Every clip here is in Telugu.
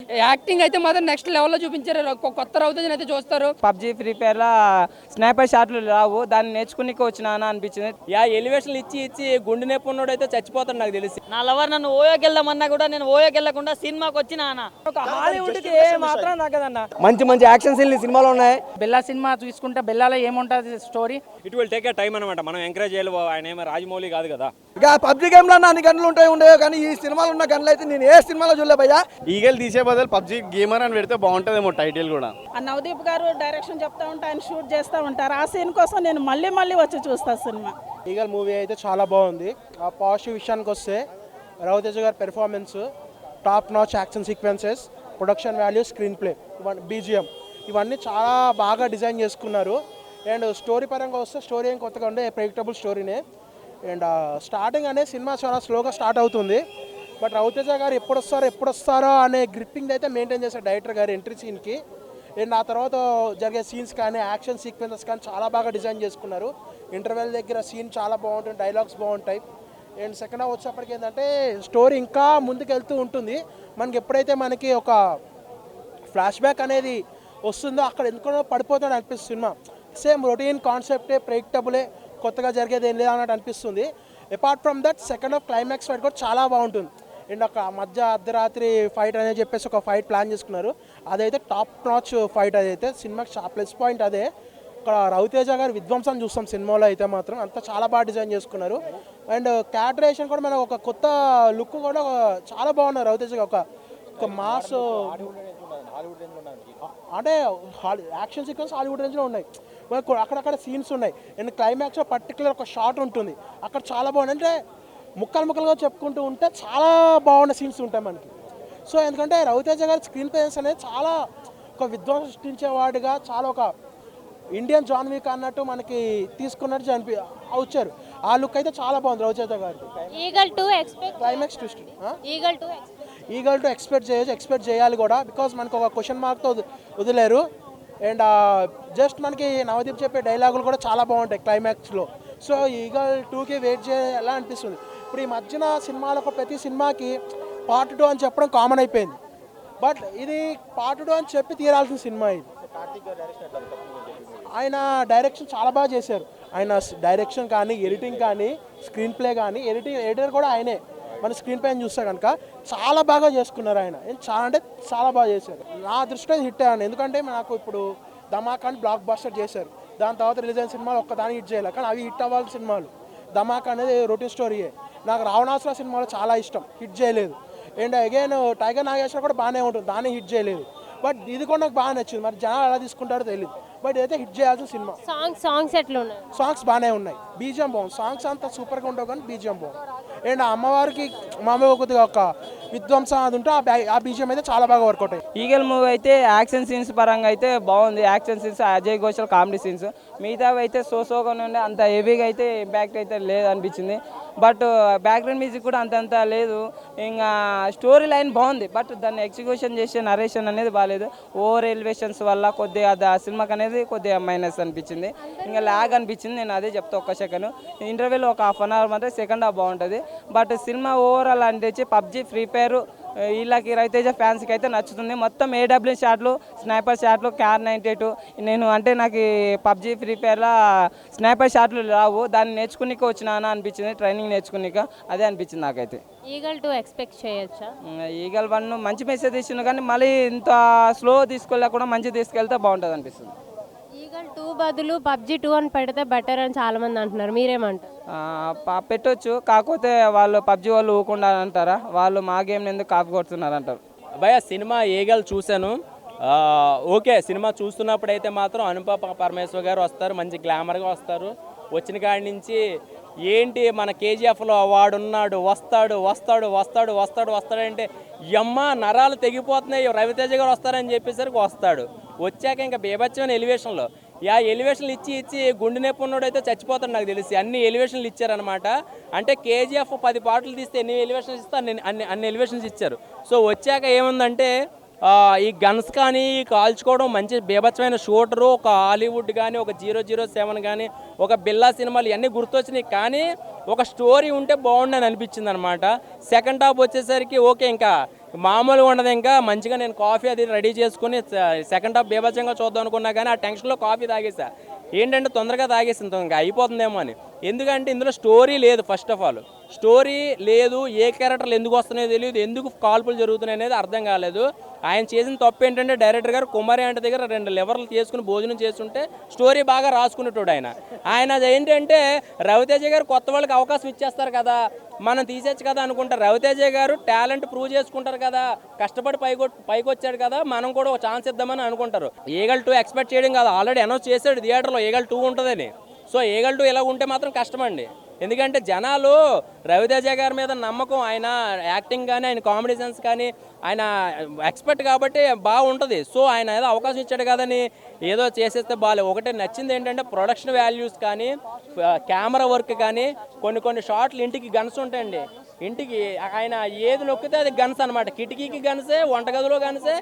యాక్టింగ్ అయితే మాత్రం నెక్స్ట్ లెవెల్లో చూపించారు. కొత్త రౌతేజన్ అయితే చూస్తారు. పబ్జీ ఫ్రీ ఫైర్ లా స్నైపర్ షాట్లు రావు, దాన్ని నేర్చుకునికి వచ్చినా అనిపించింది. ఎలివేషన్లు ఇచ్చి గుండె నొప్పి ఉన్నోడు అయితే చచ్చిపోతాడు నాకు తెలిసి. నా లవర్ నన్ను ఓయోకి వెళ్దామన్నా కూడా నేను ఓయోకి వెళ్ళకుండా సినిమాకి వచ్చిన ఒక హాలీవుడ్ మాత్రం నాకదన్న మంచి మంచి యాక్షన్ సీన్లు సినిమాలో ఉన్నాయి. బెల్లా సినిమా చూసుకుంటే బెల్లాలో ఏముంటుంది story, it will take a time అనమాట. మనం ఎంకరేజ్ చేయాలి. ఆయన ఏమో రాజమౌళి కాదు కదా. ఇక పబ్జీ గేమ్ లో అన్ని గన్నులు ఉండేవి, కానీ ఈ సినిమాలో ఉన్న గన్నులు అయితే నేను ఏ సినిమాలో చూడలే భయ్యా. ఈగల్ తీసే బదులు పబ్జీ గేమర్ అని పెడితే బాగుంటుందేమో టైటిల్ కూడా. ఆ నవదీప్ గారు డైరెక్షన్ చెప్తా ఉంటా, ఆయన షూట్ చేస్తూ ఉంటారు. ఆ సీన్ కోసం నేను మళ్ళీ వచ్చి చూస్తా సినిమా. ఈగల్ మూవీ అయితే చాలా బాగుంది. ఆ పాజిటివ్ విషయానికి వస్తే రవితేజ గారి performance, top notch action sequences, production value, screen play, BGM ఇవన్నీ చాలా బాగా డిజైన్ చేసుకున్నారు. అండ్ స్టోరీ పరంగా వస్తే స్టోరీ ఏం కొత్తగా ఉండే ప్రెడిక్టబుల్ స్టోరీనే. అండ్ స్టార్టింగ్ అనేది సినిమా చాలా స్లోగా స్టార్ట్ అవుతుంది. బట్ రవితేజ గారు ఎప్పుడు వస్తారో అనే గ్రిప్పింగ్ అయితే మెయింటైన్ చేశారు డైరెక్టర్ గారు ఎంట్రీ సీన్కి. అండ్ ఆ తర్వాత జరిగే సీన్స్ కానీ యాక్షన్ సీక్వెన్సెస్ కానీ చాలా బాగా డిజైన్ చేసుకున్నారు. ఇంటర్వెల్ దగ్గర సీన్ చాలా బాగుంటుంది, డైలాగ్స్ బాగుంటాయి. అండ్ సెకండ్ హాఫ్ వచ్చేప్పటికి ఏంటంటే స్టోరీ ఇంకా ముందుకు వెళ్తూ ఉంటుంది. ఎప్పుడైతే మనకి ఒక ఫ్లాష్ బ్యాక్ అనేది వస్తుందో అక్కడ ఎందుకో పడిపోతాడు అనిపిస్తుంది సినిమా. సేమ్ రొటీన్ కాన్సెప్టే, ప్రెడిక్టబులే, కొత్తగా జరిగేది ఏం లేదు అన్నట్టు అనిపిస్తుంది. Apart from that second half climax fight కూడా చాలా బాగుంటుంది. అండ్ ఒక మధ్య అర్ధరాత్రి ఫైట్ అనేది చెప్పేసి ఒక ఫైట్ ప్లాన్ చేసుకున్నారు. అదైతే టాప్ నాచ్ ఫైట్. అదైతే సినిమాకి ప్లస్ పాయింట్ అదే. ఇక్కడ రవితేజ గారు విధ్వంసం చూస్తాం సినిమాలో అయితే మాత్రం. అంతా చాలా బాగా డిజైన్ చేసుకున్నారు. అండ్ క్యారెక్టరైజేషన్ కూడా మనకు ఒక కొత్త లుక్ కూడా చాలా బాగున్నారు రవితేజ గారు. ఒక మాస్ అంటే యాక్షన్ సీక్వెన్స్ హాలీవుడ్ రేంజ్లో ఉన్నాయి. మనకు అక్కడక్కడ సీన్స్ ఉన్నాయి. అండ్ క్లైమాక్స్లో పర్టికులర్ ఒక షాట్ ఉంటుంది, అక్కడ చాలా బాగుంది. అంటే ముక్కలుగా చెప్పుకుంటూ ఉంటే చాలా బాగున్న సీన్స్ ఉంటాయి మనకి. సో ఎందుకంటే రవితేజ గారి స్క్రీన్ ప్రెజెన్స్ అనేది చాలా ఒక విధ్వంసం సృష్టించేవాడిగా, చాలా ఒక ఇండియన్ జాన్ విక్ అన్నట్టు మనకి తీసుకున్నట్టు వచ్చారు. ఆ లుక్ అయితే చాలా బాగుంది రవితేజ గారికి. Climax twist eagle to expect చేయాలి కూడా, బికాజ్ మనకు ఒక క్వశ్చన్ మార్క్తో వదిలేరు. అండ్ జస్ట్ మనకి నవదీప్ చెప్పే డైలాగులు కూడా చాలా బాగుంటాయి క్లైమాక్స్లో. సో ఈగల్ 2కి వెయిట్ చేయాలా అనిపిస్తుంది. ఇప్పుడు ఈ మధ్యన సినిమాలకు ప్రతి సినిమాకి పార్ట్ 2 అని చెప్పడం కామన్ అయిపోయింది. బట్ ఇది పార్ట్ 2 అని చెప్పి తీరాల్సిన సినిమా ఇది. ఆయన డైరెక్షన్ చాలా బాగా చేశారు. ఆయన డైరెక్షన్ కానీ, ఎడిటింగ్ కానీ, స్క్రీన్ ప్లే కానీ, ఎడిటర్ కూడా ఆయనే. మన స్క్రీన్ ప్లే చూస్తే కనుక చాలా బాగా చేసుకున్నారు ఆయన. చాలా బాగా చేశారు. నా దృష్టిలో హిట్ అయ్యాను. ఎందుకంటే నాకు ఇప్పుడు ధమాకాని బ్లాక్ బస్టర్ చేశారు. దాని తర్వాత రిలీజ్ అయిన సినిమాలు ఒక్కదాని హిట్ చేయాలి, కానీ అవి హిట్ అవ్వాల్సిన సినిమాలు. ధమాకా అనేది రొటీన్ స్టోరీయే. నాకు రావణాసుర సినిమాలు చాలా ఇష్టం, హిట్ చేయలేదు. అండ్ అగైన్ టైగర్ నాగేశ్వర కూడా బాగానే ఉంటుంది, దాన్ని హిట్ చేయలేదు. బట్ ఇది కూడా నాకు బాగా నచ్చింది. మరి జనాలు ఎలా తీసుకుంటారో తెలియదు, బట్ అయితే హిట్ చేయాల్సిన సినిమా. సాంగ్స్ బాగానే ఉన్నాయి, బీజిఎం బాగుంది. సాంగ్స్ అంతా సూపర్గా ఉండవు కానీ బీజిఎం బాగుంది. అండ్ అమ్మవారికి మామూలుగా కొద్దిగా ఒక విధ్వంసం అది ఉంటే ఆ బీజిఎం అయితే చాలా బాగా వర్కౌట్ అయ్యింది. ఈగల్ మూవీ అయితే యాక్షన్ సీన్స్ పరంగా అయితే బాగుంది. Action scenes, Ajay Ghoshal comedy scenes, మిగతావి అయితే సోగానే ఉండే, అంత హెవీగా అయితే ఇంపాక్ట్ అయితే లేదు అనిపించింది. బట్ బ్యాక్గ్రౌండ్ మ్యూజిక్ కూడా అంతంత లేదు. ఇంకా స్టోరీ లైన్ బాగుంది, బట్ దాన్ని ఎగ్జిక్యూషన్ చేసే నరేషన్ అనేది బాగాలేదు. ఓవర్ ఎలివేషన్స్ వల్ల కొద్దిగా ఆ సినిమాకి అనేది కొద్దిగా మైనస్ అనిపించింది. ఇంకా ల్యాగ్ అనిపించింది. నేను అదే చెప్తా. ఒక్క సెకండ్ ఇంటర్వెల్ ఒక హాఫ్ అన్ అవర్ మాత్రం సెకండ్ హాఫ్ బాగుంటుంది. బట్ సినిమా ఓవరాల్ అంటే పబ్జీ, ఫ్రీ ఫైర్ వీళ్ళకి రవితేజ ఫ్యాన్స్కి అయితే నచ్చుతుంది. మొత్తం ఏడబ్ల్యూ షాట్లు, స్నైపర్ షాట్లు, క్యార్ 92. నేను అంటే నాకు పబ్జీ, ఫ్రీ ఫైర్లో స్నైపర్ షాట్లు రావు, దాన్ని నేర్చుకునిక వచ్చినా అనిపించింది. ట్రైనింగ్ నేర్చుకునిక అదే అనిపించింది నాకైతే. ఈగల్ 2 ఎక్స్పెక్ట్ చేయొచ్చా? ఈగల్ 1 మంచి మెసేజ్ ఇచ్చిండు, కానీ మళ్ళీ ఇంత స్లో తీసుకెళ్ళకుండా మంచి తీసుకెళ్తే బాగుంటుంది అనిపిస్తుంది. ఈగల్ 2 బదులు పబ్జీ 2 అని పెడితే బెటర్ అని చాలా మంది అంటున్నారు, మీరేమంటారు? పెట్టొచ్చు, కాకపోతే వాళ్ళు పబ్జీ వాళ్ళు ఊకుండా అంటారా? వాళ్ళు మా గేమ్ ఎందుకు కాపీ కొడుతున్నారు అంటారు. భయ సినిమా ఈగల్ చూశాను. ఓకే, సినిమా చూస్తున్నప్పుడు అయితే మాత్రం అనుపమ పరమేశ్వర్ గారు వస్తారు, మంచి గ్లామర్గా వస్తారు. వచ్చిన కాడి నుంచి ఏంటి మన కేజీఎఫ్లో వాడున్నాడు, వస్తాడంటే యమ్మ నరాలు తెగిపోతున్నాయి, రవితేజ గారు వస్తారని చెప్పేసరికి వస్తాడు. వచ్చాక ఇంకా బేబచ్చమైన ఎలివేషన్లో ఎలివేషన్లు ఇచ్చి గుండె నొప్పి ఉన్నాడు అయితే చచ్చిపోతాడు నాకు తెలిసి. అన్ని ఎలివేషన్లు ఇచ్చారనమాట. అంటే కేజీఎఫ్ 10 పాటలు తీస్తే ఎన్ని ఎలివేషన్స్ ఇస్తే అన్ని ఎలివేషన్స్ ఇచ్చారు. సో వచ్చాక ఏముందంటే ఈ గన్స్ కానీ కాల్చుకోవడం, మంచి బీభత్సమైన షూటరు, ఒక హాలీవుడ్ కానీ, ఒక 007 కానీ, ఒక బిల్లా సినిమాలు ఇవన్నీ గుర్తొచ్చినాయి. కానీ ఒక స్టోరీ ఉంటే బాగుండని అనిపించింది అనమాట. సెకండ్ హాఫ్ వచ్చేసరికి ఓకే, ఇంకా మామూలుగా ఉండదు. ఇంకా మంచిగా నేను కాఫీ అది రెడీ చేసుకుని సెకండ్ హాఫ్ బీభత్సంగా చూద్దాం అనుకున్నా కానీ ఆ టెన్షన్లో కాఫీ తాగేసా. ఏంటంటే తొందరగా తాగేసింది, ఇంకా అయిపోతుందేమో అని. ఎందుకంటే ఇందులో స్టోరీ లేదు. ఫస్ట్ ఆఫ్ ఆల్ స్టోరీ లేదు, ఏ క్యారెక్టర్లు ఎందుకు వస్తున్నాయో తెలియదు, ఎందుకు కాల్పులు జరుగుతున్నాయి అనేది అర్థం కాలేదు. ఆయన చేసిన తప్పు ఏంటంటే డైరెక్టర్ గారు కుమారి అంటే దగ్గర 2 లివర్లు చేసుకుని భోజనం చేస్తుంటే స్టోరీ బాగా రాసుకునేటోడు ఆయన అది ఏంటంటే రవితేజ గారు కొత్త వాళ్ళకి అవకాశం ఇచ్చేస్తారు కదా, మనం తీసేచ్చు కదా అనుకుంటారు. రవితేజ గారు టాలెంట్ ప్రూవ్ చేసుకుంటారు కదా, కష్టపడి పైకి వచ్చాడు కదా, మనం కూడా ఒక ఛాన్స్ ఇద్దామని అనుకుంటారు. ఈగల్ 2 ఎక్స్పెక్ట్ చేయడం కాదు, ఆల్రెడీ అనౌన్స్ చేశాడు థియేటర్లో ఈగల్ 2 ఉంటుందని. సో ఈగల్ 2 ఇలా ఉంటే మాత్రం కష్టమండి. ఎందుకంటే జనాలు రవితేజ గారి మీద నమ్మకం, ఆయన యాక్టింగ్ కానీ ఆయన కామెడీ సెన్స్ కానీ ఆయన ఎక్స్పర్ట్ కాబట్టి బాగుంటుంది. సో ఆయన ఏదో అవకాశం ఇచ్చాడు కదని ఏదో చేసేస్తే బాగాలేదు. ఒకటి నచ్చింది ఏంటంటే ప్రొడక్షన్ వాల్యూస్ కానీ కెమెరా వర్క్ కానీ కొన్ని షాట్లు ఇంటికి గన్స్ ఉంటాయండి. ఇంటికి ఆయన ఏది నొక్కితే అది గన్స్ అనమాట. కిటికీకి గన్సే, వంటగదిలో గన్సే,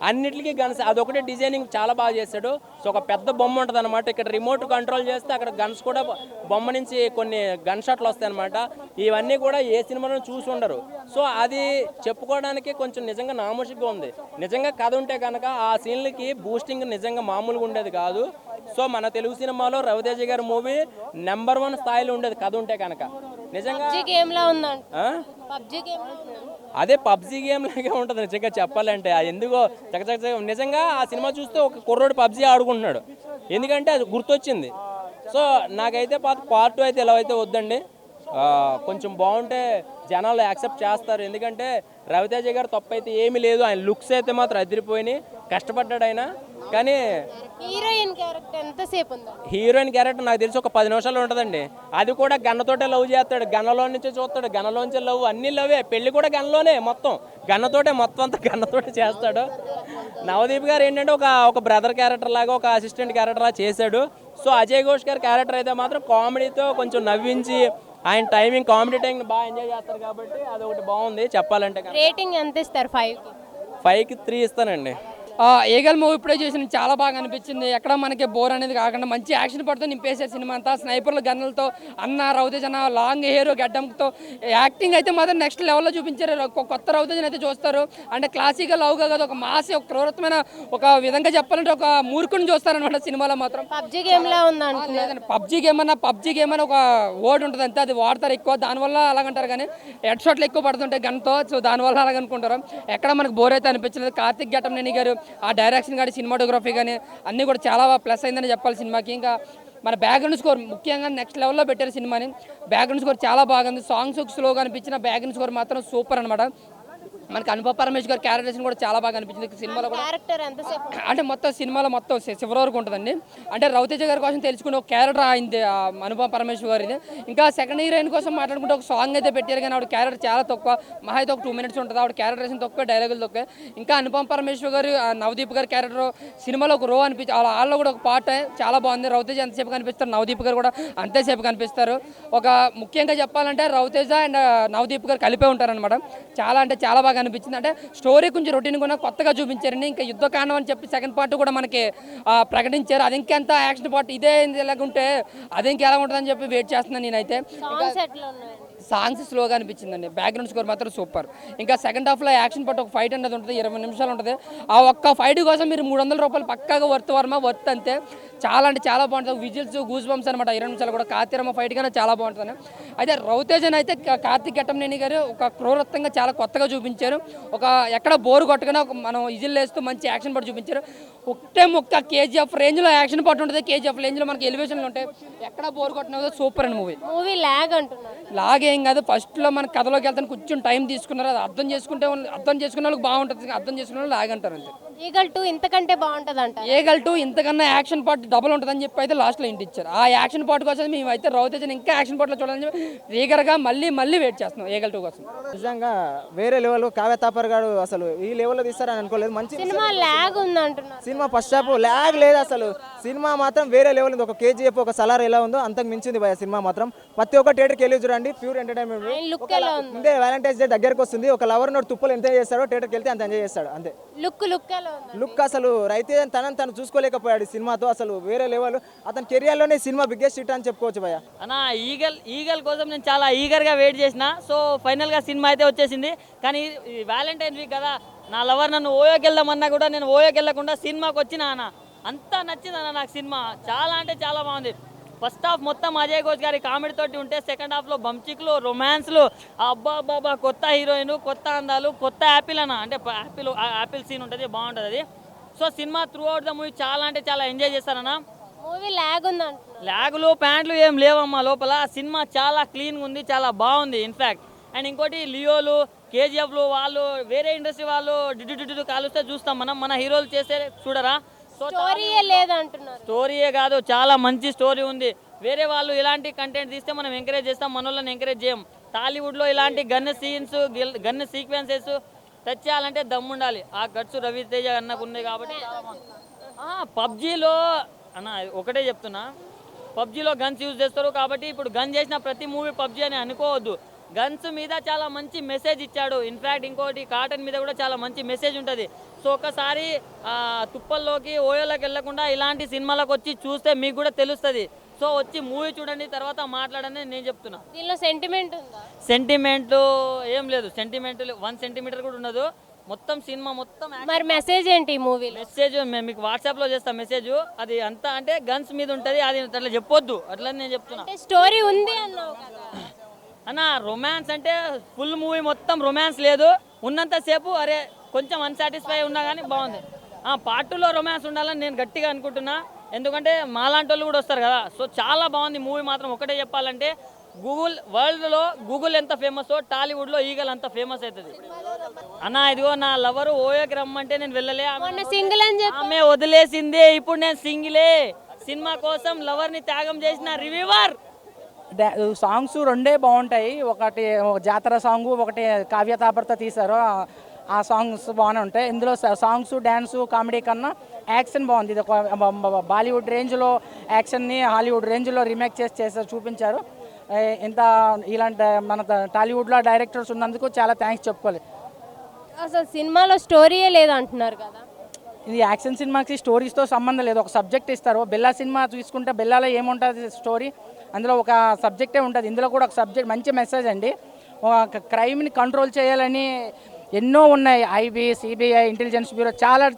అన్నిటికీ గన్స్. అదొకటే డిజైనింగ్ చాలా బాగా చేశాడు. సో ఒక పెద్ద బొమ్మ ఉంటుంది అనమాట. ఇక్కడ రిమోట్ కంట్రోల్ చేస్తే అక్కడ గన్స్ కూడా బొమ్మ నుంచి కొన్ని గన్ షాట్లు వస్తాయి అనమాట. ఇవన్నీ కూడా ఏ సినిమాలో చూసి ఉండరు. సో అది చెప్పుకోవడానికి కొంచెం నిజంగా నామోషిగా ఉంది. నిజంగా కథ ఉంటే కనుక ఆ సీన్లకి బూస్టింగ్ నిజంగా మామూలుగా ఉండేది కాదు. సో మన తెలుగు సినిమాలో రవితేజ గారి మూవీ నెంబర్ 1 స్థాయిలో ఉండేది కథ ఉంటే కనుక. నిజంగా అదే పబ్జీ గేమ్ లాగే ఉంటుంది నిజంగా చెప్పాలంటే. ఎందుకో చకచక నిజంగా ఆ సినిమా చూస్తే ఒక కుర్రోడు పబ్జీ ఆడుకుంటున్నాడు. ఎందుకంటే అది గుర్తొచ్చింది. సో నాకైతే పార్ట్ 2 అయితే ఇలా అయితే వద్దండి. కొంచెం బాగుంటే జనాలు యాక్సెప్ట్ చేస్తారు. ఎందుకంటే రవితేజ గారు తప్పు అయితే ఏమీ లేదు. ఆయన లుక్స్ అయితే మాత్రం అదిరిపోయినాయి, కష్టపడ్డాడు ఆయన. కానీ హీరోయిన్ క్యారెక్టర్ ఎంతసేపు ఉందా? హీరోయిన్ క్యారెక్టర్ నాకు తెలిసి ఒక 10 నిమిషాలు ఉంటుందండి. అది కూడా గన్నతోటే లవ్ చేస్తాడు, గన్నలో నుంచే చూస్తాడు, గన్నలోంచే లవ్, అన్ని లవే. పెళ్లి కూడా గన్నలోనే, మొత్తం గన్నతోటే, మొత్తం అంతా గన్నతోటే చేస్తాడు. నవదీప్ గారు ఏంటంటే ఒక బ్రదర్ క్యారెక్టర్ లాగా, ఒక అసిస్టెంట్ క్యారెక్టర్ లాగా చేశాడు. సో అజయ్ ఘోష్ గారి క్యారెక్టర్ అయితే మాత్రం కామెడీతో కొంచెం నవ్వించి ఆయన టైమింగ్ కామెడీ టైమింగ్ బాగా ఎంజాయ్ చేస్తారు కాబట్టి అది ఒకటి బాగుంది చెప్పాలంటే. రేటింగ్ ఎంత ఇస్తారు? 5కి 3 ఇస్తానండి. ఈగల్ మూవీ ఇప్పుడే చేసిన చాలా బాగా అనిపించింది. ఎక్కడ మనకి బోర్ అనేది కాకుండా మంచి యాక్షన్ పడుతూ నింపేశారు సినిమా అంతా. స్నైపర్లు గన్నులతో అన్న రవితేజ అన్న లాంగ్ హెయిర్ గడ్డంతో యాక్టింగ్ అయితే మాత్రం నెక్స్ట్ లెవెల్లో చూపించారు. కొత్త రవితేజని అయితే చూస్తారు. అంటే క్లాసికల్ లవ్గా కదా, ఒక మాసి, ఒక క్రూరత్వమైన, ఒక విధంగా చెప్పాలంటే ఒక మూర్ఖుని చూస్తారనమాట సినిమాలో మాత్రం. పబ్జీ గేమ్ లా ఉందండి. లేదండి, పబ్జీ గేమ్ అని ఒక వర్డ్ ఉంటుంది అంతే. అది వాడతారు ఎక్కువ, దానివల్ల అలాగంటారు. కానీ హెడ్ షాట్లు ఎక్కువ పడుతుంటాయి గన్తో. సో దానివల్ల అలాగనుకుంటారు. ఎక్కడ మనకు బోర్ అయితే అనిపించలేదు. కార్తిక్ ఘట్టంనేని గారు ఆ డైరెక్షన్ కానీ సినిమాటోగ్రఫీ కానీ అన్నీ కూడా చాలా ప్లస్ అయిందని చెప్పాలి సినిమాకి. ఇంకా మన బ్యాక్గ్రౌండ్ స్కోర్ ముఖ్యంగా నెక్స్ట్ లెవెల్లో పెట్టారు సినిమాని. బ్యాక్గ్రౌండ్ స్కోర్ చాలా బాగుంది. సాంగ్స్ స్లోగా అనిపించిన బ్యాక్గ్రౌండ్ స్కోర్ మాత్రం సూపర్ అనమాట. మనకి అనుపమ పరమేశ్వర్ గారి క్యారెక్టరేషన్ కూడా చాలా బాగా అనిపించింది సినిమాలో కూడా. అంటే మొత్తం సినిమాలో మొత్తం చివరి వరకు ఉంటుందండి. అంటే రవితేజ గారి కోసం తెలుసుకుని ఒక క్యారెక్టర్ అయింది అనుపమ పరమేశ్వర్ గారిది. ఇంకా సెకండ్ హీరోయిన్ కోసం మాట్లాడుకుంటే ఒక సాంగ్ అయితే పెట్టారు. కానీ ఆవిడ క్యారెక్టర్ చాలా తక్కువ, మహా అయితే ఒక 2 minutes ఉంటుంది. ఆవిడ క్యారెక్టరేషన్ తక్కువ, డైలాగులు తక్కువ. ఇంకా అనుపమ పరమేశ్వర్ గారు నవదీప్ గారి క్యారెక్టర్ సినిమాలో ఒక రో అనిపించి వాళ్ళలో కూడా ఒక పార్ట్ చాలా బాగుంది. రవితేజ ఎంతసేపు కనిపిస్తారు, నవదీప్ గారు కూడా అంతసేపు కనిపిస్తారు. ఒక ముఖ్యంగా చెప్పాలంటే రవితేజ అండ్ నవదీప్ గారు కలిపే ఉంటారనమాట. చాలా అంటే చాలా బాగా అనిపించింది. అంటే స్టోరీ కొంచెం రొటీన్ కూడా కొత్తగా చూపించారండి. ఇంకా యుద్ధకాండం అని చెప్పి సెకండ్ పార్ట్ కూడా మనకి ప్రకటించారు. అది ఇంకెంత యాక్షన్ పార్ట్ ఇదే ఎలాగుంటే అది ఇంకెలా ఉంటుందని చెప్పి వెయిట్ చేస్తున్నాను నేనైతే. సాంగ్స్ స్లోగా అనిపించిందండి. బ్యాక్గ్రౌండ్ స్కోర్ మాత్రం సూపర్. ఇంకా సెకండ్ హాఫ్లో యాక్షన్ పార్ట్ ఒక ఫైట్ అనేది ఉంటుంది, 20 నిమిషాలు ఉంటుంది. ఆ ఒక్క ఫైట్ కోసం మీరు 300 రూపాయలు పక్కాగా వర్త్ అంతే. చాలా అంటే చాలా బాగుంటుంది. విజిల్స్, గూస్ బంప్స్ అనమాట 20 నిమిషాలు కూడా. కాతిరమ్మ ఫైట్ కానీ చాలా బాగుంటుంది. అయితే రవితేజన్ అయితే కార్తిక్ ఘట్టంనేని గారు ఒక క్రూరత్వంగా చాలా కొత్తగా చూపించారు. ఒక ఎక్కడ బోరు కొట్టగానే మనం విజిల్ వేస్తూ మంచి యాక్షన్ పార్ట్ చూపించారు. ఒక్క కేజీఎఫ్ రేంజ్లో యాక్షన్ పార్ట్ ఉంటుంది. కేజీఎఫ్ రేంజ్లో మనకి ఎలివేషన్లు ఉంటాయి. ఎక్కడ బోరు కొట్టిన సూపర్ అండి మూవీ. లాగ్ అంటున్నారు. లాగే ఏం కాదు. ఫస్ట్లో మన కథలోకి వెళ్తాను కొంచెం టైం తీసుకున్నారు. అది అర్థం చేసుకునే వాళ్ళకి బాగుంటుంది, అర్థం చేసుకునే వాళ్ళు లాగంటారు అంతే. ఈగల్ 2 ఇంతకంటే బాగుంటుంది అంట. ఈగల్ 2 ఇంతకన్నా యాక్షన్ పార్ట్ డబుల్ ఉంటుందని చెప్పి అయితే లాస్ట్లో ఇంటి ఇచ్చారు. ఆ యాక్షన్ పార్ట్ కోసం మేము అయితే రవితేజని ఇంకా యాక్షన్ పార్ట్లో చూడాలని చెప్పి రీగర్గా మళ్ళీ వెయిట్ చేస్తున్నాం ఈగల్ 2 కోసం. నిజంగా వేరే లెవెల్. కావ్య తాపర్ గారు అసలు ఈ లెవెల్లో తీస్తారని అనుకోలేదు. మంచి సినిమా లాగ్ ఉంది అంటున్నారు. సినిమా ఫస్ట్ హాఫ్ లాగ్ లేదు అసలు. సినిమా మాత్రం వేరే లెవెల్ ఉంది. ఒక కేజీఎఫ్, ఒక సలార్ ఎలా ఉందో అంతకు మించింది భయ సినిమా మాత్రం. ప్రతి ఒక్క థియేటర్కి వెళ్ళి చూడండి, ప్యూర్ ఎంటర్టైన్మెంట్. ముందే వ్యాలంటైన్స్ డే దగ్గరకు వస్తుంది. ఒక లవర్ నోట్ తుప్పలు ఎంత చేస్తాడో థియేటర్కి వెళ్తే అంత ఎంజాయ్ చేస్తాడు అంతే. లుక్ ఉంది అసలు రవితేజ తనని తను చూసుకోలేకపోయాడు ఈ సినిమాతో. అసలు వేరే లెవెల్, అతని కెరియర్లోనే సినిమా బిగ్గెస్ట్ హిట్ అని చెప్పుకోవచ్చు భయ్య. అన్న ఈగల్ కోసం నేను చాలా ఈగర్గా వెయిట్ చేసిన. సో ఫైనల్గా సినిమా అయితే వచ్చేసింది. కానీ వ్యాలంటైన్ వీక్ కదా, నా లవర్ నన్ను ఓయోకి వెళ్దామన్నా కూడా నేను ఓయోకి వెళ్ళకుండా సినిమాకి వచ్చిన అన్న. అంతా నచ్చింది అన్న నాకు సినిమా. చాలా అంటే చాలా బాగుంది. ఫస్ట్ హాఫ్ మొత్తం అజయ్ ఘోష్ గారి కామెడీ తోటి ఉంటే సెకండ్ హాఫ్లో బంచిక్లు, రొమాన్స్లు, అబ్బా అబ్బా, కొత్త హీరోయిన్, కొత్త అందాలు, కొత్త యాపిల్ అన్న. అంటే యాపిల్ సీన్ ఉంటుంది, బాగుంటుంది అది. So cinema through out the movie చాలా అంటే చాలా ఎంజాయ్ చేస్తారన్న. మూవీ లాగ్ ఉంది అంటున్నారు. ల్యాగులు ప్యాంట్లు ఏం లేవమ్మా లోపల. సినిమా చాలా క్లీన్గా ఉంది, చాలా బాగుంది ఇన్ఫ్యాక్ట్. అండ్ ఇంకోటి లియోలు, కేజీఎఫ్లు వాళ్ళు వేరే ఇండస్ట్రీ వాళ్ళు డిడ్డు కాలుస్తే చూస్తాం మనం, మన హీరోలు చేసే చూడరా. సో స్టోరీయే లేదంటున్నారు. స్టోరీయే కాదు, చాలా మంచి స్టోరీ ఉంది. వేరే వాళ్ళు ఇలాంటి కంటెంట్ తీస్తే మనం ఎంకరేజ్ చేస్తాం, మన వాళ్ళని ఎంకరేజ్ చేయం. టాలీవుడ్లో ఇలాంటి gun scenes, gun sequences touch చేయాలంటే దమ్ముండాలి. ఆ గట్స్ రవితేజ అన్నకు ఉంది కాబట్టి చాలా బాగుంది. పబ్జీలో అన్న ఒకటే చెప్తున్నా, పబ్జీలో గన్స్ యూజ్ చేస్తారు కాబట్టి ఇప్పుడు గన్ చేసిన ప్రతి మూవీ పబ్జీ అని అనుకోవద్దు. గన్స్ మీద చాలా మంచి మెసేజ్ ఇచ్చాడు. ఇన్ఫ్యాక్ట్ ఇంకోటి కాటన్ మీద కూడా చాలా మంచి మెసేజ్ ఉంటుంది. సో ఒకసారి తుప్పల్లోకి ఓయోలోకి వెళ్ళకుండా ఇలాంటి సినిమాలకు వచ్చి చూస్తే మీకు కూడా తెలుస్తుంది. సో వచ్చి మూవీ చూడండి, తర్వాత మాట్లాడని నేను చెప్తున్నా. దీనిలో సెంటిమెంట్ ఉందా? సెంటిమెంట్ ఏం లేదు, సెంటిమెంట్ 1 సెంటీమీటర్ కూడా ఉండదు. మొత్తం సినిమా మొత్తం మరి మెసేజ్ ఏంటి ఈ మూవీలో? మెసేజ్ మేము మీకు వాట్సాప్లో చేస్తాం మెసేజ్. అది అంతా అంటే గన్స్ మీద ఉంటుంది, అది అట్లా చెప్పొద్దు, అట్లా నేను చెప్తున్నా. స్టోరీ ఉంది అన్నావు కదా అన్న. రొమాన్స్ అంటే ఫుల్ మూవీ మొత్తం రొమాన్స్ లేదు. ఉన్నంతసేపు అరే కొంచెం అన్సాటిస్ఫై ఉన్నా కానీ బాగుంది. పార్ట్ 2లో రొమాన్స్ ఉండాలని నేను గట్టిగా అనుకుంటున్నా. ఎందుకంటే మాలాంటి వాళ్ళు కూడా వస్తారు కదా. సో చాలా బాగుంది మూవీ మాత్రం. ఒకటే చెప్పాలంటే వరల్డ్లో గూగుల్ ఎంత ఫేమస్, టాలీవుడ్లో ఈగల్ అంత ఫేమస్ అవుతుంది అన్న. ఇదిగో నా లవరు ఓయోకి రమ్మంటే నేను వెళ్ళలే, సింగిల్ అని చెప్పి ఆమె వదిలేసిందే. ఇప్పుడు నేను సింగిలే. సినిమా కోసం లవర్ని త్యాగం చేసిన రివ్యూవర్. సాంగ్స్ రెండే బాగుంటాయి. ఒకటి జాతర సాంగ్, ఒకటి కావ్య తాపర్తో తీశారు. ఆ సాంగ్స్ బాగానే ఉంటాయి. ఇందులో సాంగ్స్, డ్యాన్సు, కామెడీ కన్నా యాక్షన్ బాగుంది. ఇది ఒక బాలీవుడ్ రేంజ్లో యాక్షన్ని హాలీవుడ్ రేంజ్లో రీమేక్ చేసి చూపించారు. ఇంత ఇలాంటి మన టాలీవుడ్లో డైరెక్టర్స్ ఉన్నందుకు చాలా థ్యాంక్స్ చెప్పుకోవాలి. అసలు సినిమాలో స్టోరీయే లేదంటున్నారు కదా. ఇది యాక్షన్ సినిమాకి స్టోరీస్తో సంబంధం లేదు. ఒక సబ్జెక్ట్ ఇస్తారు. బెల్లా సినిమా తీసుకుంటే బెల్లాలో ఏముంటుంది స్టోరీ, అందులో ఒక సబ్జెక్టే ఉంటుంది. ఇందులో కూడా ఒక సబ్జెక్ట్, మంచి మెసేజ్ అండి. ఒక క్రైమ్ని కంట్రోల్ చేయాలని ఎన్నో ఉన్నాయి. ఐబీ, సిబిఐ, ఇంటెలిజెన్స్ బ్యూరో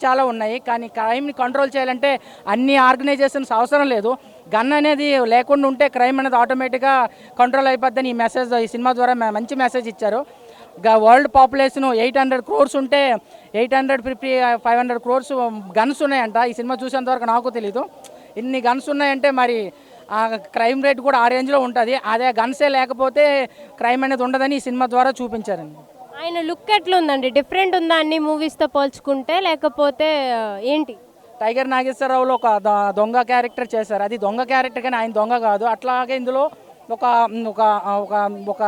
చాలా ఉన్నాయి. కానీ క్రైమ్ని కంట్రోల్ చేయాలంటే అన్ని ఆర్గనైజేషన్స్ అవసరం లేదు. గన్ అనేది లేకుండా ఉంటే క్రైమ్ అనేది ఆటోమేటిక్గా కంట్రోల్ అయిపోద్దని ఈ సినిమా ద్వారా మంచి మెసేజ్ ఇచ్చారు. వరల్డ్ పాపులేషన్ 800 crores ఉంటే 500 crores గన్స్ ఉన్నాయంట. ఈ సినిమా చూసేంత వరకు నాకు తెలీదు. ఇన్ని గన్స్ ఉన్నాయంటే మరి ఆ క్రైమ్ రేట్ కూడా ఆ రేంజ్లో ఉంటుంది. అదే గన్సే లేకపోతే క్రైమ్ అనేది ఉండదని ఈ సినిమా ద్వారా చూపించారండి. ఆయన లుక్ ఎట్లా ఉందండి? డిఫరెంట్ ఉందా అన్ని మూవీస్తో పోల్చుకుంటే, లేకపోతే ఏంటి? టైగర్ నాగేశ్వరరావులో ఒక దొంగ క్యారెక్టర్ చేశారు. అది దొంగ క్యారెక్టర్ కానీ ఆయన దొంగ కాదు. అట్లాగే ఇందులో ఒక ఒక ఒక ఒక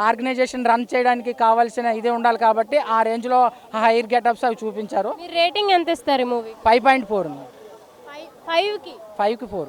ఆర్గనైజేషన్ రన్ చేయడానికి కావాల్సిన ఇది ఉండాలి కాబట్టి ఆ రేంజ్లో హైర్ గెటప్స్ అవి చూపించారు. మీరు రేటింగ్ ఎంత ఇస్తారు ఈ మూవీ? 5.4 5కి 5కి 4.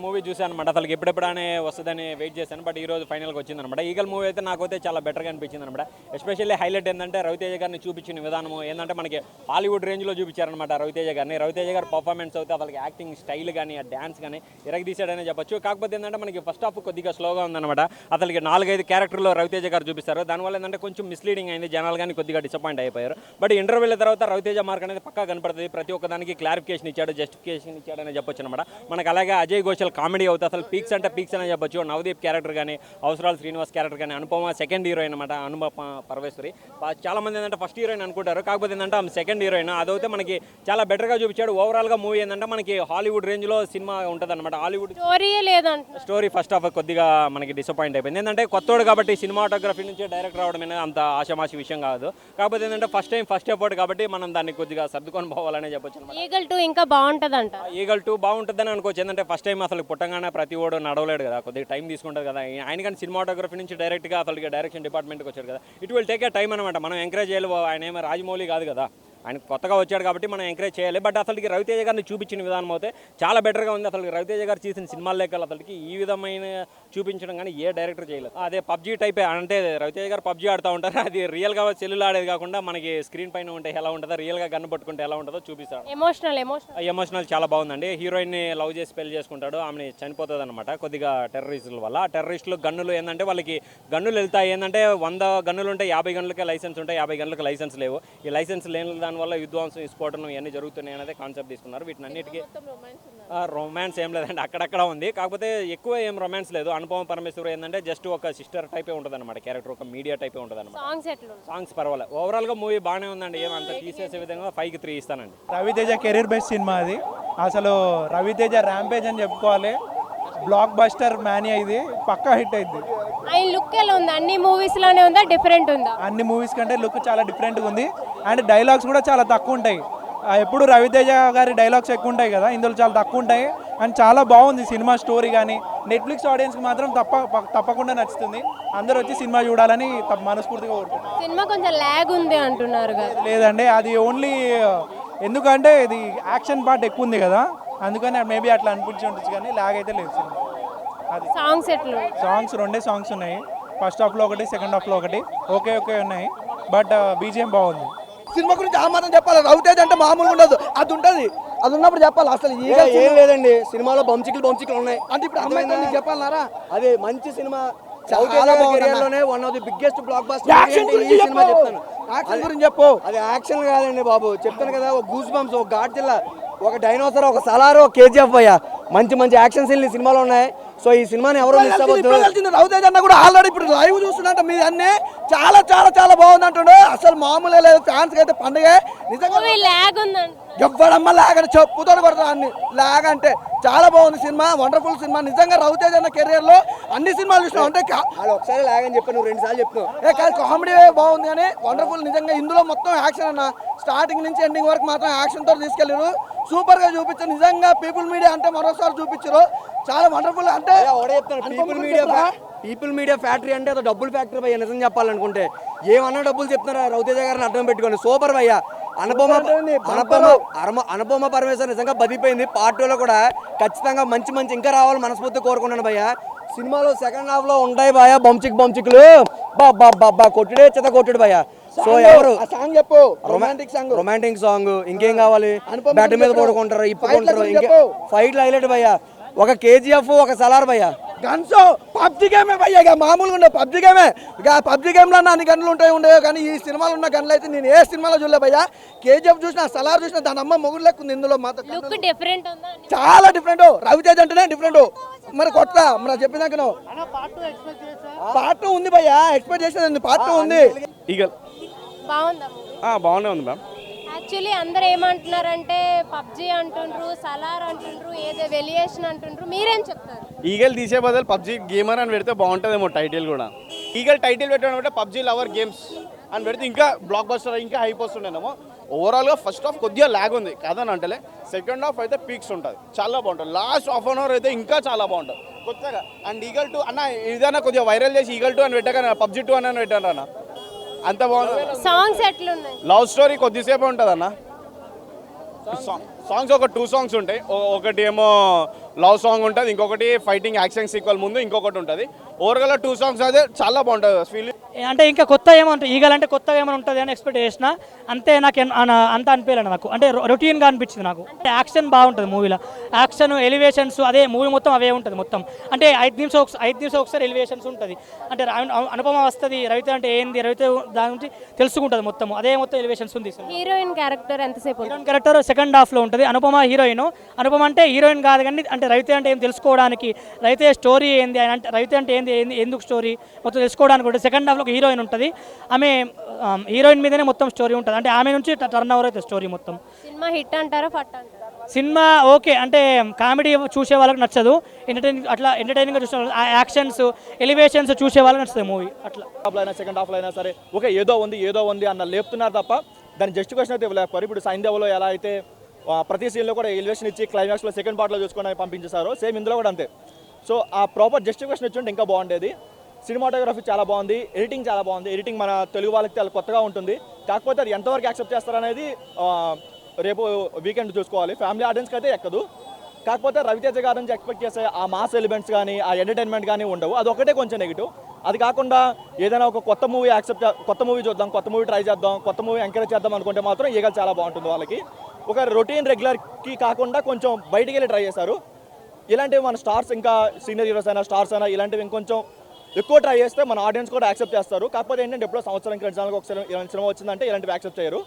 మూవీ చూసాను అనమాట. అసలు ఎప్పుడెప్పుడనే వస్తుందని వెయిట్ చేశాను, బట్ ఈ రోజు ఫైనల్గా వచ్చిందనమాట. ఈగల్ మూవీ అయితే నాకైతే చాలా బెటర్గా అనిపించింది అనమాట. ఎస్పెషల్లీ హైలైట్ ఏంటంటే రవితేజ గారిని చూపించిన విధానము ఏంటంటే మనకి హాలీవుడ్ రేంజ్లో చూపించారనమాట రవితేజ గారిని. రవితేజ గారి పర్ఫార్మెన్స్ అయితే అసలు యాక్టింగ్ స్టైల్ కానీ ఆ డ్యాన్స్ కానీ తీసాడనే చెప్పొచ్చు. కాకపోతే ఏంటంటే మనకి ఫస్ట్ హాఫ్ కొద్దిగా స్లోగా ఉందన్నమాట. అసలుకి 4-5 క్యారెక్టర్లో రవితేజ గారు చూపిస్తారు. దానివల్ల ఏంటంటే కొంచెం మిస్లీడింగ్ అయింది, జనాలు కానీ కొద్దిగా డిసప్పాయింట్ అయిపోయారు. బట్ ఇంటర్వ్యూల తర్వాత రవితేజ మార్క్ అనేది పక్కా కనపడుతుంది. ప్రతి ఒక్కదానికి క్లారిఫికేషన్ ఇచ్చాడు, జస్టిఫికేషన్ ఇచ్చాడని చెప్పొచ్చు అనమాట. మనకు అలాగే అజయ్ ఘోషల్ కామెడీ అవుతుంది. అసలు పీక్స్ అంటే పీక్స్ అని చెప్పొచ్చు. నవదీప్ క్యారెక్టర్ కానీ, అవసరాలు శ్రీనివాస్ క్యారెక్టర్ కానీ, అనుపమ సెకండ్ హీరోయిన్ అనమాట, అనుపమ పరమేశ్వరి. చాలా మంది ఏంటంటే ఫస్ట్ హీరోయిన్ అనుకుంటారు, కాకపోతే ఏంటంటే ఆమె సెకండ్ హీరోయిన్. అదైతే మనకి చాలా బెటర్గా చూపించాడు. ఓవరాల్గా మూవీ ఏంటంటే మనకి హాలీవుడ్ రేంజ్లో సినిమా ఉంటుంది అనమాట. హాలీవుడ్ స్టోరీ ఫస్ట్ హాఫ్ కొద్దిగా మనకి డిసప్పాయింట్ అయిపోయింది. ఏంటంటే కొత్తోడు కాబట్టి సినిమాటోగ్రఫీ నుంచి డైరెక్టర్ రావడం అనేది అంత ఆషామాషి విషయం కాదు. కాకపోతే ఏంటంటే ఫస్ట్ ఎఫర్ట్ కాబట్టి మనం దాన్ని కొద్దిగా సర్దుకొని పోవాలనే చెప్పొచ్చు అనమాట. ఈగల్ 2 ఇంకా బాగుంటుందంట. ఈగల్ 2 బాగుంటుందని అనుకోవచ్చు. ఏంటంటే ఫస్ట్ టైం అసలు పుట్టంగానే ప్రతి ఓడు నడవలేడు కదా, కొద్దిగా టైం తీసుకుంటుంది కదా. ఆయన కానీ సినిమాటోగ్రఫీ నుంచి డైరెక్ట్గా అసలు డైరెక్షన్ డిపార్ట్మెంట్కి వచ్చాడు కదా. It will take a time అనమాట. మనం ఎంకరేజ్ చేయాలి. ఆయన ఏమో రాజమౌళి కాదు కదా, ఆయన కొత్తగా వచ్చాడు కాబట్టి మనం ఎంకరేజ్ చేయాలి. బట్ అసలుకి రవితేజ గారిని చూపించిన విధానం అయితే చాలా బెటర్గా ఉంది. అసలు రవితేజ గారు చేసిన సినిమాల లెక్కలు అసలుకి ఈ విధమైన చూపించడం కానీ ఏ డైరెక్టర్ చేయలేదు. అదే పబ్జీ టైపే, అంటే రవితేజ గారు పబ్జీ ఆడుతూ ఉంటారు, అది రియల్గా సెల్లులు ఆడేది కాకుండా మనకి స్క్రీన్ పైన ఉంటే ఎలా ఉంటుందో, రియల్గా గన్ను పట్టుకుంటే ఎలా ఉంటుందో చూపిస్తాడు. ఎమోషనల్ చాలా బాగుందండి. హీరోయిన్ని లవ్ చేసి పెళ్లి చేసుకుంటాడు, ఆమెని చనిపోతుంది అనమాట కొద్దిగా టెర్రరిస్టుల వల్ల. ఆ టెర్రరిస్టులు గన్నులు ఏంటంటే వాళ్ళకి గన్నులు వెళ్తాయి, ఏంటంటే 100 గన్నులు ఉంటాయి, 50 గన్నులకే లైసెన్స్ ఉంటాయి, 50 గన్నులకు లైసెన్స్ లేవు. ఈ లైసెన్స్ లేని దానివల్ల విధ్వంసం, స్ఫోటనం ఇవన్నీ జరుగుతున్నాయి అనేది కాన్సెప్ట్ తీసుకున్నారు. వీటిని అన్నిటికీ రొమాన్స్ ఏం లేదండి, అక్కడక్కడ ఉంది, కాకపోతే ఎక్కువ ఏం రొమాన్స్ లేదు. అనుపమ పరమేశ్వర్ ఏంటంటే జస్ట్ ఒక సిస్టర్ టైపే ఉంటుంది అనమాట క్యారెక్టర్, ఒక మీడియా టైపే ఉంటుంది అనమాట. సాంగ్స్ పర్వాలేదు, ఓవరాల్గా మూవీ బాగానే ఉందండి. ఏమంత తీసేసే విధంగా 5కి 3 ఇస్తానండి. రవితేజ కెరీర్ బెస్ట్ సినిమా అది. అసలు రవితేజ ర్యాంపేజ్ అని చెప్పుకోవాలి. బ్లాక్ బస్టర్ మ్యానియా, ఇది పక్కా హిట్ అయింది. ఆయన లుక్ ఎలా ఉంది? అన్ని మూవీస్ లోనే ఉందా, డిఫరెంట్ ఉందా? అన్ని మూవీస్ కంటే లుక్ చాలా డిఫరెంట్గా ఉంది. అండ్ డైలాగ్స్ కూడా చాలా తక్కువ ఉంటాయి. ఎప్పుడు రవితేజ గారి డైలాగ్స్ ఎక్కువ ఉంటాయి కదా, ఇందులో చాలా తక్కువ ఉంటాయి. అండ్ చాలా బాగుంది సినిమా స్టోరీ కానీ. నెట్ఫ్లిక్స్ ఆడియన్స్కి మాత్రం తప్పకుండా నచ్చుతుంది. అందరూ వచ్చి సినిమా చూడాలని మనస్ఫూర్తిగా కోరుకుంటున్నాను. సినిమా కొంచెం ల్యాగ్ ఉంది అంటున్నారు కదా? లేదండి, అది ఓన్లీ ఎందుకంటే ఇది యాక్షన్ పార్ట్ ఎక్కువ ఉంది కదా, అందుకని మేబీ అట్లా అనిపించి ఉండొచ్చు, కానీ లాగ్ అయితే లేదు సినిమా. అది సాంగ్స్ ఎట్లా? సాంగ్స్ 2 సాంగ్స్ ఉన్నాయి, ఫస్ట్ హాఫ్లో ఒకటి, సెకండ్ హాఫ్లో ఒకటి. ఓకే ఉన్నాయి, బట్ బీజిఎం బాగుంది. సినిమా గురించి ఆ మాత్రం చెప్పాలి. రవితేజ అంటే మామూలుగా ఉండదు, అది ఉంటుంది, అది ఉన్నప్పుడు చెప్పాలి. అసలు ఏం లేదండి, సినిమాలో బంచికలు ఉన్నాయి అంటే ఇప్పుడు అమ్మాయి చెప్పాలన్నారా? అది మంచి సినిమా, చాలా బాగుంది. One of the biggest block buster. Action గురించి చెప్పు. అది యాక్షన్ కాదండి బాబు, చెప్తాను కదా, ఒక గూస్ బంప్స్, ఒక గాడ్జిల్లా, ఒక డైనోసర్, ఒక సలార్, ఒక కేజీఎఫ్ అయ్యా, మంచి యాక్షన్ సీన్లు సినిమాలో ఉన్నాయి. సో ఈ సినిమాని ఎవరు మిస్ అవ్వద్దు. రవితేజ అన్న కూడా ఆల్రెడీ ఇప్పుడు లైవ్ చూస్తున్నట్టు మీ అన్నీ చాలా చాలా చాలా బాగుంది అంటుండే. అసలు మామూలే లేదు, ఫ్యాన్స్ అయితే పండుగ. నిజంగా ఎవ్వడమ్మ లాగ చెప్పుతో పడతారు అన్ని లాగ అంటే చాలా బాగుంది సినిమా, వండర్ఫుల్ సినిమా. నిజంగా రవితేజ అన్న కెరియర్ లో అన్ని సినిమాలు చూసినావు అంటే ఒకసారి లాగని చెప్పి నువ్వు 2 సార్లు చెప్తున్నావు. కామెడీ బాగుంది కానీ వండర్ఫుల్. నిజంగా ఇందులో మొత్తం యాక్షన్ అన్న, స్టార్టింగ్ నుంచి ఎండింగ్ వరకు మాత్రం యాక్షన్ తో తీసుకెళ్ళారు, సూపర్ గా చూపించారు. నిజంగా పీపుల్ మీడియా అంటే మరోసారి చూపించారు, చాలా వండర్ఫుల్. అంటే పీపుల్ మీడియా ఫ్యాక్టరీ అంటే అది డబ్బులు ఫ్యాక్టరీ భయ్యా. నిజం చెప్పాలనుకుంటే ఏమన్నా డబ్బులు చెప్తున్నారా రవితేజ గారిని అర్థం పెట్టుకోండి. సూపర్ భయ్యా. అనుపమ పరమేశ్వర్ నిజంగా బతిపోయింది. పార్ట్ 2లో కూడా ఖచ్చితంగా మంచి ఇంకా రావాలి మనస్ఫూర్తి కోరుకున్నాను భయ్యా. సినిమాలో సెకండ్ హాఫ్ లో ఉంటాయి భయ్యా బంచికులు, బాబా కొట్టుడే చెత్త కొట్టుడు భయ్యా. సో ఎవరు సాంగ్ చెప్పు, రొమాంటిక్ సాంగ్, ఇంకేం కావాలి? బ్యాట్ మీద పడుకుంటారు, ఇప్పుకుంటారు, ఇంకా ఫైట్లు హైలైట్ భయ్యా. ఒక కేజీఎఫ్, ఒక సలార్ భయ్యా. గన్స్ పబ్జీ గేమే భయ్యా, ఇక మామూలుగా ఉండే పబ్జీ గేమే. ఇక పబ్జీ గేమ్లో అన్ని గన్నులు ఉండేవి, కానీ ఈ సినిమాలో ఉన్న గన్నులు అయితే నేను ఏ సినిమాలో చూడలే భయ్యా. కేజీఎఫ్ చూసినా, సలార్ చూసినా, దాని అమ్మ మొగుడు లెక్క ఉంది. ఇందులో మాత్రం చాలా డిఫరెంట్. రవితేజ అంటేనే డిఫరెంట్. మరి కొత్త మరి చెప్పినాక పార్ట్ 2 ఉంది భయ్యా, ఎక్స్పెక్ట్ చేసేది పార్ట్ 2 ఉంది. ఈగల్ బాగానే ఉంది మ్యామ్. యాక్చువల్లీ అందరు ఏమంటున్నారంటే పబ్జీ అంటుండ్రు, సలార్ అంటుండ్రు, ఏదో వెలియేషన్ అంటుండ్రు, మీరేం చెప్తారు? ఈగల్ తీసే బదులు పబ్జీ గేమర్ అని పెడితే బాగుంటుందేమో టైటిల్ కూడా. ఈగల్ టైటిల్ పెట్టడం అంటే పబ్జీ లవర్ గేమ్స్ అని పెడితే ఇంకా బ్లాక్ బస్టర్, ఇంకా హైప్ వస్తుండేనేమో. ఓవరాల్గా ఫస్ట్ హాఫ్ కొద్దిగా ల్యాగ్ ఉంది కాదని అంటలే, సెకండ్ హాఫ్ అయితే పీక్స్ ఉంటుంది, చాలా బాగుంటుంది. లాస్ట్ హాఫ్ అన్ అవర్ అయితే ఇంకా చాలా బాగుంటుంది కొత్తగా. అండ్ ఈగల్ 2 అన్న ఏదైనా కొద్దిగా వైరల్ చేసి ఈగల్ 2 అని పెట్టాక పబ్జీ 2 అని పెట్టాను అన్న, అంత బాగుంది. సాంగ్స్ ఎట్లున్నాయి? లవ్ స్టోరీ కొద్దిసేపు ఉంటుంది అన్న. సాంగ్స్ ఒక 2 సాంగ్స్ ఉంటాయి, ఒకటి ఏమో లవ్ సాంగ్ ఉంటుంది, ఇంకొకటి ఫైటింగ్ యాక్షన్ సీక్వెల్ ముందు ఇంకొకటి ఉంటుంది. ఓవరాల్గా 2 సాంగ్స్ అదే చాలా బాగుంటుంది ఫీల్. అంటే ఇంకా కొత్త ఏమంటుంది ఈగల్ అంటే కొత్తగా ఏమైనా ఉంటుంది అని ఎక్స్పెక్ట్ చేసిన, అంతే నాకు అంత అనిపించలేదు నాకు. అంటే రొటీన్గా అనిపించింది నాకు. అంటే యాక్షన్ బాగుంటుంది మూవీలో, యాక్షన్ ఎలివేషన్స్ అదే మూవీ మొత్తం అవే ఉంటుంది మొత్తం. అంటే 5 నిమిషం ఒకసారి ఎలివేషన్స్ ఉంటుంది. అంటే అనుపమ వస్తుంది, రవిత అంటే ఏంది, రవిత దాని గురించి తెలుసుకుంటుంది మొత్తం, అదే మొత్తం ఎలివేషన్స్ ఉంది. హీరోయిన్ క్యారెక్టర్ ఎంతసేపు? హీరోయిన్ క్యారెక్టర్ సెకండ్ హాఫ్లో ఉంటుంది. అనుపమ హీరోయిన్. అనుపమ అంటే హీరోయిన్ కాదు కానీ అంటే రవిత అంటే ఏం తెలుసుకోవడానికి, రవిత స్టోరీ ఏంది అంటే రవిత అంటే ఏంది, ఎందుకు స్టోరీ మొత్తం తెలుసుకోవడానికి ఉంటుంది. సెకండ్ హాఫ్లో ఒక హీరోయిన్ ఉంటుంది, ఆమె హీరోయిన్ మీదనే మొత్తం స్టోరీ ఉంటుంది. అంటే ఆమె నుంచి టర్న్ ఓవర్ అవుతుంది స్టోరీ మొత్తం. సినిమా హిట్ అంటారా ఫట్ అంటారా? సినిమా ఓకే, అంటే కామెడీ చూసే వాళ్ళకి నచ్చదు, ఎంటర్టైనింగ్గా చూసే వాళ్ళు, ఆ యాక్షన్స్ ఎలివేషన్స్ చూసే వాళ్ళకి నచ్చుతుంది మూవీ. అట్లా హాఫ్లో అయినా సెకండ్ హాఫ్లో అయినా సరే ఓకే ఏదో ఉంది అన్న లేపుతున్నారు తప్ప దాని జస్టిఫికేషన్ అయితే ఇవ్వలేకపోయారు. ఇప్పుడు సైంధవ్లో ఎలా అయితే ప్రతి సీన్లో కూడా ఎలివేషన్ ఇచ్చి క్లైమాక్స్లో సెకండ్ పార్ట్లో చూసుకొని పంపించేశారు, సేమ్ ఇందులో కూడా అంతే. సో ఆ ప్రాపర్ జస్టిఫికేషన్ ఇచ్చుంటే ఇంకా బాగుండేది. సినిమాటోగ్రఫీ చాలా బాగుంది, ఎడిటింగ్ చాలా బాగుంది. ఎడిటింగ్ మన తెలుగు వాళ్ళకి చాలా కొత్తగా ఉంటుంది. కాకపోతే అది ఎంతవరకు యాక్సెప్ట్ చేస్తారనేది రేపు వీకెండ్ చూసుకోవాలి. ఫ్యామిలీ ఆడియన్స్కి అయితే ఎక్కదు. కాకపోతే రవితేజ గారి నుంచి ఎక్స్పెక్ట్ చేసే ఆ మాస్ ఎలిమెంట్స్ కానీ ఆ ఎంటర్టైన్మెంట్ కానీ ఉండవు. అది ఒకటే కొంచెం నెగిటివ్. అది కాకుండా ఏదైనా ఒక కొత్త మూవీ చూద్దాం, కొత్త మూవీ ట్రై చేద్దాం, కొత్త మూవీ ఎంకరేజ్ చేద్దాం అనుకుంటే మాత్రం ఈగల్ చాలా బాగుంటుంది. వాళ్ళకి ఒక రొటీన్ రెగ్యులర్కి కాకుండా కొంచెం బయటికి వెళ్ళి ట్రై చేశారు. ఇలాంటివి మన స్టార్స్, ఇంకా సీనియర్ హీరోస్ అయినా స్టార్స్ అయినా ఇలాంటివి ఇంకొంచెం ఎక్కువ ట్రై చేస్తే మన ఆడియన్స్ కూడా యాక్సెప్ట్ చేస్తారు. కాకపోతే ఏంటంటే ఎప్పుడో సంవత్సరానికి 2 సార్లు ఒకసారి ఇలాంటి సినిమా వచ్చిందంటే ఇలాంటివి యాక్సెప్ట్ చేయరు.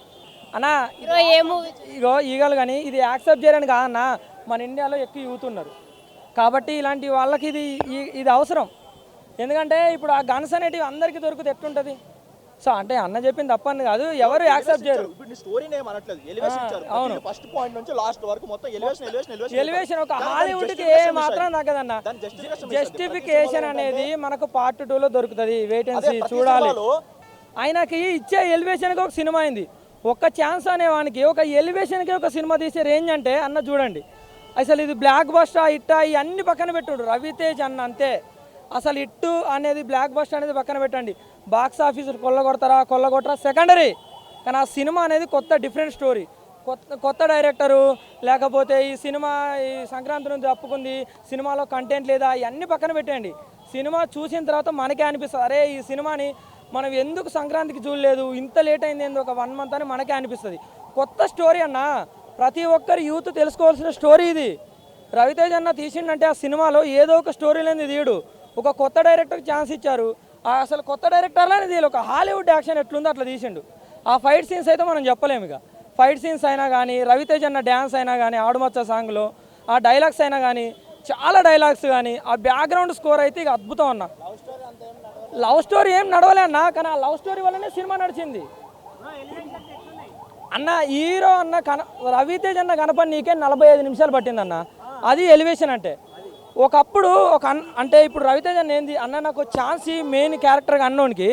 అన్నా హీరో ఏ మూవీ ఇగో ఈగలు కానీ ఇది యాక్సెప్ట్ చేయరని కాదన్నా, మన ఇండియాలో ఎక్కువ యూత్ ఉన్నారు కాబట్టి ఇలాంటి వాళ్ళకి ఇది అవసరం. ఎందుకంటే ఇప్పుడు ఆ గన్స్ అనేటివి అందరికీ దొరికితే ఎట్లుంటుంది? సో అంటే అన్న చెప్పింది తప్పని కాదు, ఎవరు యాక్సెప్ట్ చేయరు. ఇప్పుడు స్టోరీని ఏమనట్లేదు, ఎలివేషన్ ఇచ్చారు. అవును, ఫస్ట్ పాయింట్ నుంచి లాస్ట్ వరకు మొత్తం ఎలివేషన్ ఒక హాలీవుడ్కి ఏ మాత్రం తగ్గదన్న. జస్టిఫికేషన్ అనేది మనకు పార్ట్ 2లో దొరుకుతుంది, వెయిట్ అండ్ సీ చూడాలి. ఆయనకి ఇచ్చే ఎలివేషన్కి ఒక సినిమా అయింది, ఒక్క ఛాన్స్ అనేవానికి ఒక ఎలివేషన్కి ఒక సినిమా తీసే రేంజ్ అంటే అన్న చూడండి. అసలు ఇది బ్లాక్ బస్టర్ ఇట్టా ఇవన్నీ పక్కన పెట్టుడు రవితేజ్ అన్న అంతే. అసలు ఇట్టు అనేది బ్లాక్ బస్టర్ అనేది పక్కన పెట్టండి, బాక్స్ ఆఫీసులు కొల్లగొట్టరా సెకండరీ. కానీ ఆ సినిమా అనేది కొత్త డిఫరెంట్ స్టోరీ, కొత్త డైరెక్టరు, లేకపోతే ఈ సినిమా ఈ సంక్రాంతి నుంచి తప్పుకుంది, సినిమాలో కంటెంట్ లేదా, ఇవన్నీ పక్కన పెట్టండి. సినిమా చూసిన తర్వాత మనకే అనిపిస్తుంది, అరే ఈ సినిమాని మనం ఎందుకు సంక్రాంతికి చూడలేదు, ఇంత లేట్ అయింది ఏంది, ఒక 1 మంత్ అని మనకే అనిపిస్తుంది. కొత్త స్టోరీ అన్న, ప్రతి ఒక్కరు యూత్ తెలుసుకోవాల్సిన స్టోరీ ఇది. రవితేజ్ అన్న తీసిండంటే ఆ సినిమాలో ఏదో ఒక స్టోరీ లేని తీయడు. ఒక కొత్త డైరెక్టర్కి ఛాన్స్ ఇచ్చారు, అసలు కొత్త డైరెక్టర్లోనే తీయాలి. ఒక హాలీవుడ్ యాక్షన్ ఎట్లుందో అట్లా తీసిండు. ఆ ఫైట్ సీన్స్ అయితే మనం చెప్పలేము. ఇక ఫైట్ సీన్స్ అయినా కానీ, రవితేజ్ అన్న డ్యాన్స్ అయినా కానీ, ఆడుమచ్చ సాంగ్లో ఆ డైలాగ్స్ అయినా కానీ, చాలా డైలాగ్స్ కానీ, ఆ బ్యాక్గ్రౌండ్ స్కోర్ అయితే ఇక అద్భుతం అన్న. లవ్ స్టోరీ ఏం నడవలే అన్న, కానీ ఆ లవ్ స్టోరీ వల్లనే సినిమా నడిచింది అన్న. హీరో అన్న రవితేజ్ అన్న కనపడి నీకే 45 నిమిషాలు పట్టిందన్న, అది ఎలివేషన్ అంటే. ఒకప్పుడు అంటే ఇప్పుడు రవితేజ్ అన్న ఏంది అన్న, నాకు ఛాన్స్ మెయిన్ క్యారెక్టర్గా అన్నోనికి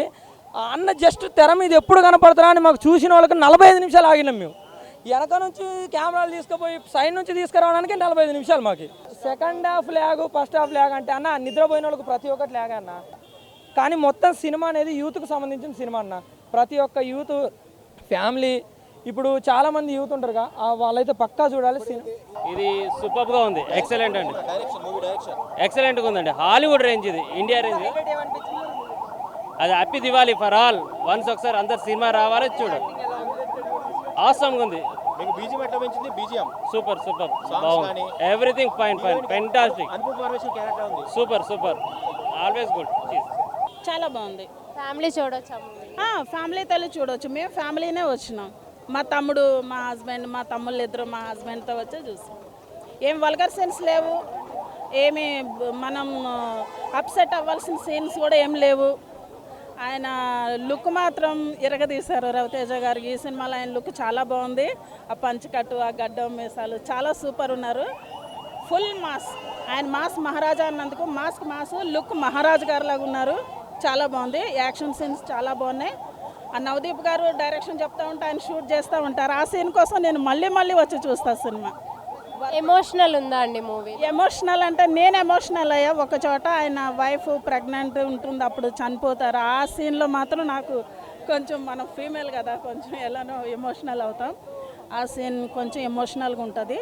అన్న జస్ట్ తెర మీద ఎప్పుడు కనపడతారా అని మాకు చూసిన వాళ్ళకి 45 నిమిషాలు ఆగినాం మేము. వెనక నుంచి కెమెరాలు తీసుకుపోయి సైడ్ నుంచి తీసుకురావడానికి 45 నిమిషాలు మాకు. Second half lag, first half lag అంటే అన్న నిద్రపోయిన వాళ్ళకి ప్రతి ఒక్కటి ల్యాగ్ అన్న. కానీ మొత్తం సినిమా అనేది యూత్కి సంబంధించిన సినిమా అన్న. ప్రతి ఒక్క యూత్ ఫ్యామిలీ, ఇప్పుడు చాలా మంది యూత్ ఉంటారుగా, వాళ్ళైతే పక్కా చూడాలి. ఇది సూపర్గా ఉంది, ఎక్సలెంట్ అండి, ఎక్సలెంట్గా ఉందండి. హాలీవుడ్ రేంజ్ ఇది, ఇండియా రేంజ్. అది happy Diwali for all. Once ఒకసారి అందరు సినిమా రావాలి, చూడు. ఆసమ్గా ఉంది. మీకు బీజిఎం ఎట్లా పెంచింది? బీజిఎం సూపర్ బాగుంది, everything fine fantastic, super always good. చాలా బాగుంది. ఫ్యామిలీ చూడొచ్చా? ఫ్యామిలీతో చూడవచ్చు. మేము ఫ్యామిలీనే వచ్చినాం. మా తమ్ముడు, మా హస్బెండ్, మా తమ్ముళ్ళు ఇద్దరు మా హస్బెండ్తో వచ్చి చూసాం. ఏం వల్గర్ సీన్స్ లేవు, ఏమి మనం అప్సెట్ అవ్వాల్సిన సీన్స్ కూడా ఏం లేవు. ఆయన లుక్ మాత్రం ఇరగదీశారు రవితేజ గారికి. ఈ సినిమాలో ఆయన లుక్ చాలా బాగుంది. ఆ పంచకట్టు, ఆ గడ్డం, మీసాలు చాలా సూపర్ ఉన్నారు. Full mass. ఆయన మాస్ మహారాజా అన్నందుకు మాస్ లుక్ మహారాజు గారు లాగా ఉన్నారు. చాలా బాగుంది. యాక్షన్ సీన్స్ చాలా బాగున్నాయి. ఆ నవదీప్ గారు డైరెక్షన్ చెప్తా ఉంటే ఆయన షూట్ చేస్తూ ఉంటారు. ఆ సీన్ కోసం నేను మళ్ళీ వచ్చి చూస్తాను సినిమా. ఎమోషనల్ ఉందా అండి మూవీ? ఎమోషనల్ అంటే నేను ఎమోషనల్ అయ్యా. ఒక చోట ఆయన వైఫ్ ప్రెగ్నెంట్ ఉంటుంది, అప్పుడు చనిపోతారు. ఆ సీన్లో మాత్రం నాకు కొంచెం, మనం ఫీమేల్ కదా, కొంచెం ఎలానో ఎమోషనల్ అవుతాం. ఆ సీన్ కొంచెం ఎమోషనల్గా ఉంటుంది.